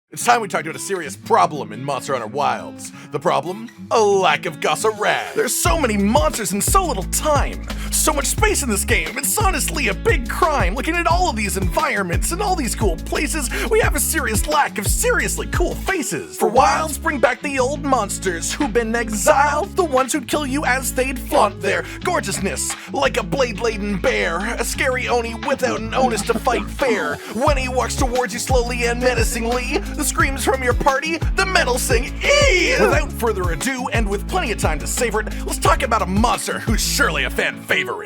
It's time we talked about a serious problem in Monster Hunter Wilds. The problem? A lack of Goss Harag. There's so many monsters in so little time. So much space in this game. It's honestly a big crime. Looking at all of these environments and all these cool places, we have a serious lack of seriously cool faces. For Wilds, bring back the old monsters who've been exiled, the ones who'd kill you as they'd flaunt their gorgeousness. Like a blade-laden bear, a scary Oni without an onus to fight fair. When he walks towards you slowly and menacingly, the screams from your party, the metal sing eee! Without further ado, and with plenty of time to savor it, let's talk about a monster who's surely a fan favorite.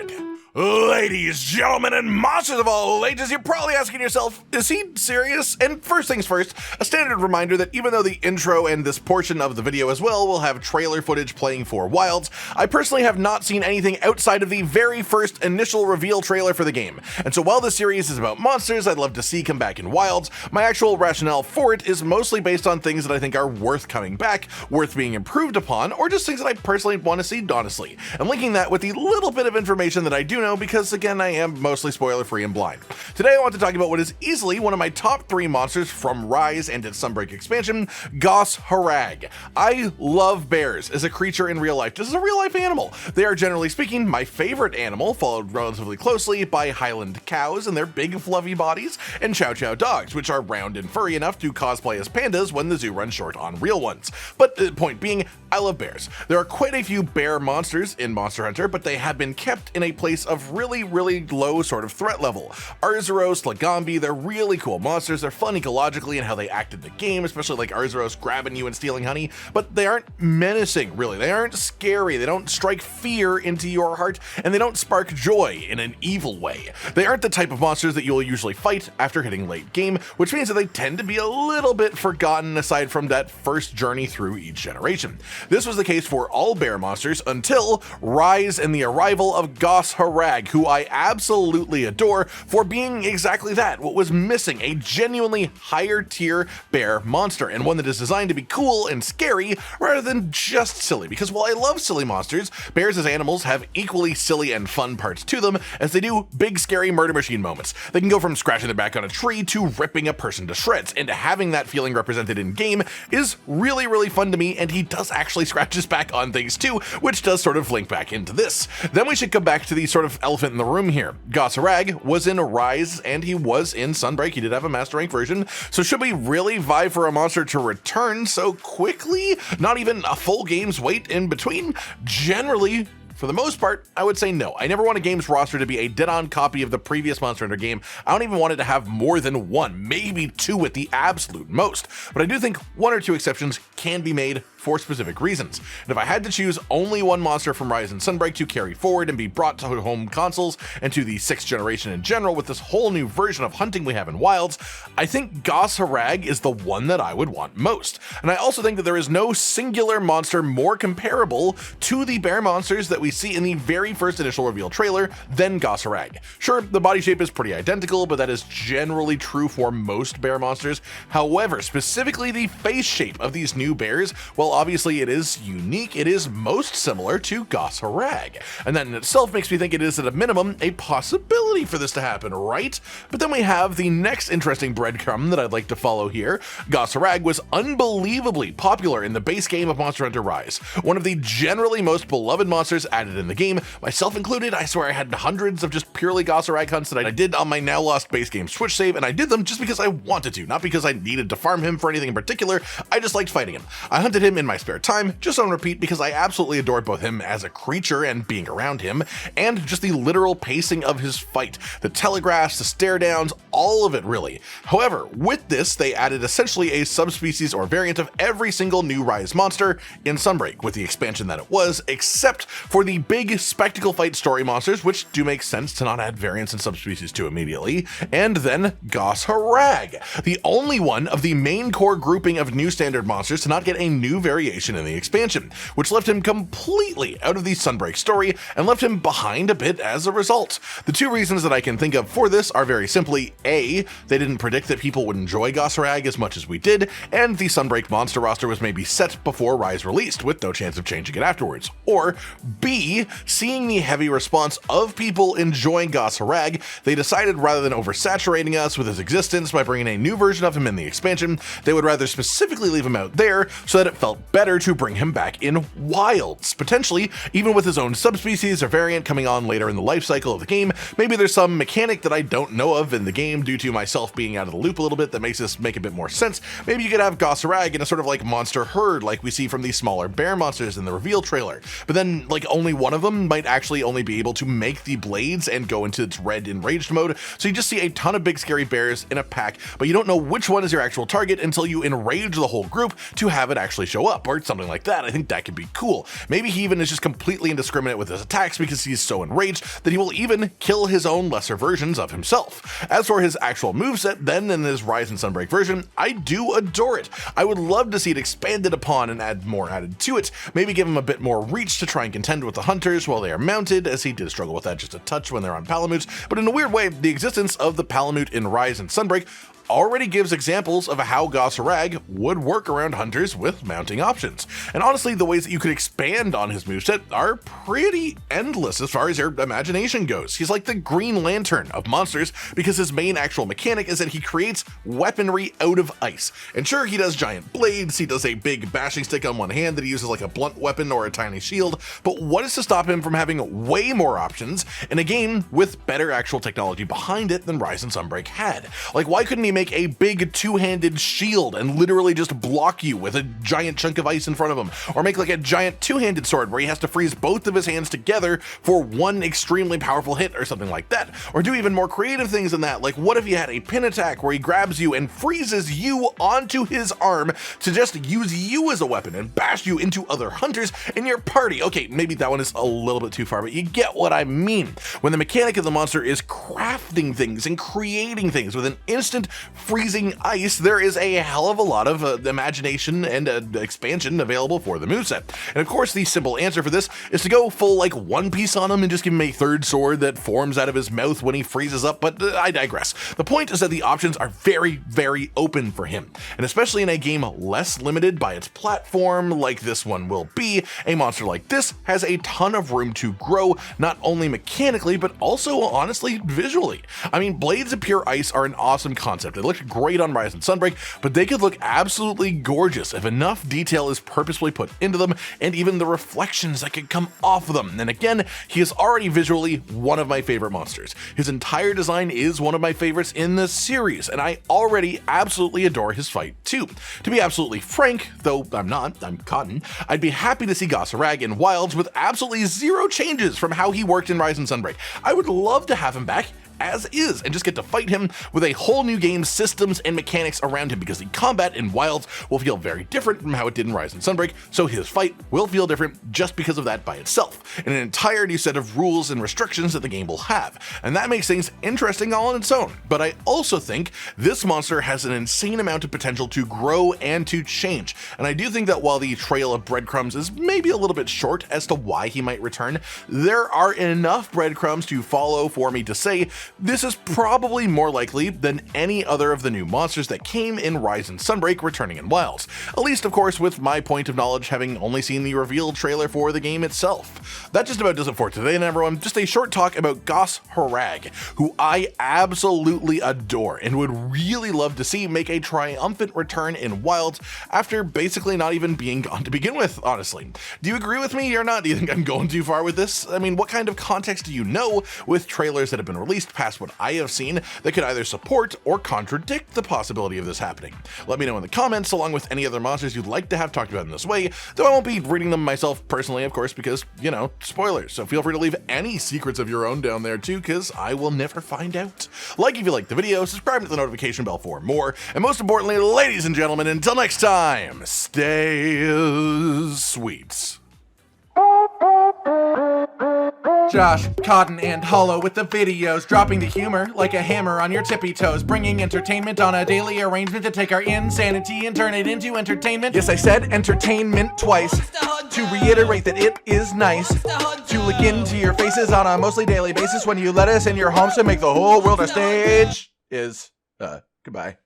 Ladies, gentlemen, and monsters of all ages, you're probably asking yourself, is he serious? And first things first, a standard reminder that even though the intro and this portion of the video as well will have trailer footage playing for Wilds, I personally have not seen anything outside of the very first initial reveal trailer for the game. And so while this series is about monsters I'd love to see come back in Wilds, my actual rationale for it is mostly based on things that I think are worth coming back, worth being improved upon, or just things that I personally want to see, honestly. And linking that with the little bit of information that I do know, because again, I am mostly spoiler free and blind. Today I want to talk about what is easily one of my top 3 monsters from Riiiiight and its Sunbreak expansion, Goss Harag. I love bears as a creature in real life, just as a real life animal. They are generally speaking my favorite animal, followed relatively closely by Highland cows and their big fluffy bodies, and chow chow dogs, which are round and furry enough to cosplay as pandas when the zoo runs short on real ones. But the point being, I love bears. There are quite a few bear monsters in Monster Hunter, but they have been kept in a place of really low sort of threat level. Arzuros, Lagambi, they're really cool monsters. They're fun ecologically in how they act in the game, especially like Arzuros grabbing you and stealing honey, but they aren't menacing, really. They aren't scary. They don't strike fear into your heart, and they don't spark joy in an evil way. They aren't the type of monsters that you'll usually fight after hitting late game, which means that they tend to be a little bit forgotten aside from that first journey through each generation. This was the case for all bear monsters until Rise and the arrival of Goss Harag, who I absolutely adore for being exactly that, what was missing, a genuinely higher tier bear monster, and one that is designed to be cool and scary rather than just silly, because while I love silly monsters, bears as animals have equally silly and fun parts to them, as they do big scary murder machine moments. They can go from scratching their back on a tree to ripping a person to shreds, and having that feeling represented in game is really fun to me, and he does actually scratch his back on things too, which does sort of link back into this. Then we should come back to the sort of elephant in the room here. Goss Harag was in Rise and he was in Sunbreak. He did have a Master Rank version. So should we really vie for a monster to return so quickly? Not even a full game's wait in between? Generally, for the most part, I would say no. I never want a game's roster to be a dead-on copy of the previous Monster Hunter game. I don't even want it to have more than 1, maybe 2 at the absolute most. But I do think 1 or 2 exceptions can be made for specific reasons. And if I had to choose only one monster from Rise and Sunbreak to carry forward and be brought to home consoles and to the 6th generation in general with this whole new version of hunting we have in Wilds, I think Goss Harag is the one that I would want most. And I also think that there is no singular monster more comparable to the bear monsters that we see in the very first initial reveal trailer than Goss Harag. Sure, the body shape is pretty identical, but that is generally true for most bear monsters. However, specifically the face shape of these new bears, well, obviously it is unique, it is most similar to Goss Harag. And that in itself makes me think it is at a minimum a possibility for this to happen, right? But then we have the next interesting breadcrumb that I'd like to follow here. Goss Harag was unbelievably popular in the base game of Monster Hunter Rise. One of the generally most beloved monsters added in the game, myself included. I swear I had hundreds of just purely Goss Harag hunts that I did on my now lost base game Switch save, and I did them just because I wanted to, not because I needed to farm him for anything in particular. I just liked fighting him. I hunted him in my spare time, just on repeat, because I absolutely adored both him as a creature and being around him, and just the literal pacing of his fight, the telegraphs, the stare downs, all of it really. However, with this, they added essentially a subspecies or variant of every single new Rise monster in Sunbreak, with the expansion that it was, except for the big spectacle fight story monsters, which do make sense to not add variants and subspecies to immediately, and then Goss Harag, the only one of the main core grouping of new standard monsters to not get a new variation in the expansion, which left him completely out of the Sunbreak story and left him behind a bit as a result. The 2 reasons that I can think of for this are very simply A, they didn't predict that people would enjoy Goss Harag as much as we did, and the Sunbreak monster roster was maybe set before Rise released, with no chance of changing it afterwards. Or B, B, seeing the heavy response of people enjoying Goss Harag, they decided rather than oversaturating us with his existence by bringing a new version of him in the expansion, they would rather specifically leave him out there so that it felt better to bring him back in Wilds. Potentially, even with his own subspecies or variant coming on later in the life cycle of the game, maybe there's some mechanic that I don't know of in the game due to myself being out of the loop a little bit that makes this make a bit more sense. Maybe you could have Goss Harag in a sort of like monster herd like we see from these smaller bear monsters in the reveal trailer, but then like only one of them might actually only be able to make the blades and go into its red enraged mode, so you just see a ton of big scary bears in a pack, but you don't know which one is your actual target until you enrage the whole group to have it actually show up, or something like that. I think that could be cool. Maybe he even is just completely indiscriminate with his attacks because he's so enraged that he will even kill his own lesser versions of himself. As for his actual moveset, then in his Rise and Sunbreak version, I do adore it. I would love to see it expanded upon and add more added to it, maybe give him a bit more reach to try and contend with the hunters while they are mounted, as he did struggle with that just a touch when they're on Palamutes, but in a weird way, the existence of the Palamute in Rise and Sunbreak already gives examples of how Goss Harag would work around hunters with mounting options. And honestly, the ways that you could expand on his moveset are pretty endless as far as your imagination goes. He's like the Green Lantern of monsters because his main actual mechanic is that he creates weaponry out of ice. And sure, he does giant blades, he does a big bashing stick on one hand that he uses like a blunt weapon or a tiny shield, but what is to stop him from having way more options in a game with better actual technology behind it than Rise and Sunbreak had? Like, why couldn't he make a big two-handed shield and literally just block you with a giant chunk of ice in front of him, or make like a giant two-handed sword where he has to freeze both of his hands together for one extremely powerful hit or something like that? Or do even more creative things than that, like what if he had a pin attack where he grabs you and freezes you onto his arm to just use you as a weapon and bash you into other hunters in your party? Okay, maybe that one is a little bit too far, but you get what I mean. When the mechanic of the monster is crafting things and creating things with an instant freezing ice, there is a hell of a lot of imagination and expansion available for the moveset. And of course, the simple answer for this is to go full like One Piece on him and just give him a third sword that forms out of his mouth when he freezes up, but I digress. The point is that the options are very, very open for him, and especially in a game less limited by its platform like this one will be, a monster like this has a ton of room to grow, not only mechanically, but also honestly visually. I mean, blades of pure ice are an awesome concept. They look great on Rise and Sunbreak, but they could look absolutely gorgeous if enough detail is purposefully put into them, and even the reflections that could come off of them. And again, he is already visually one of my favorite monsters. His entire design is one of my favorites in the series, and I already absolutely adore his fight too. To be absolutely frank, though I'm not, I'm Cotton, I'd be happy to see Goss Harag in Wilds with absolutely zero changes from how he worked in Rise and Sunbreak. I would love to have him back as is and just get to fight him with a whole new game's systems and mechanics around him, because the combat in Wilds will feel very different from how it did in Rise and Sunbreak, so his fight will feel different just because of that by itself, and an entire new set of rules and restrictions that the game will have, and that makes things interesting all on its own. But I also think this monster has an insane amount of potential to grow and to change, and I do think that while the trail of breadcrumbs is maybe a little bit short as to why he might return, there are enough breadcrumbs to follow for me to say this is probably more likely than any other of the new monsters that came in Rise and Sunbreak returning in Wilds. At least, of course, with my point of knowledge having only seen the reveal trailer for the game itself. That just about does it for today, then, everyone. Just a short talk about Goss Harag, who I absolutely adore and would really love to see make a triumphant return in Wilds after basically not even being gone to begin with, honestly. Do you agree with me or not? Do you think I'm going too far with this? I mean, what kind of context do you know with trailers that have been released past what I have seen that could either support or contradict the possibility of this happening? Let me know in the comments, along with any other monsters you'd like to have talked about in this way, though I won't be reading them myself personally, of course, because, you know, spoilers, so feel free to leave any secrets of your own down there too, because I will never find out. Like if you liked the video, subscribe to the notification bell for more, and most importantly, ladies and gentlemen, until next time, stay sweet. Josh, Cotton, and Hollow with the videos, dropping the humor like a hammer on your tippy toes, bringing entertainment on a daily arrangement to take our insanity and turn it into entertainment. Yes, I said entertainment twice, to reiterate that it is nice to look into your faces on a mostly daily basis when you let us in your homes to make the whole world a stage. Goodbye.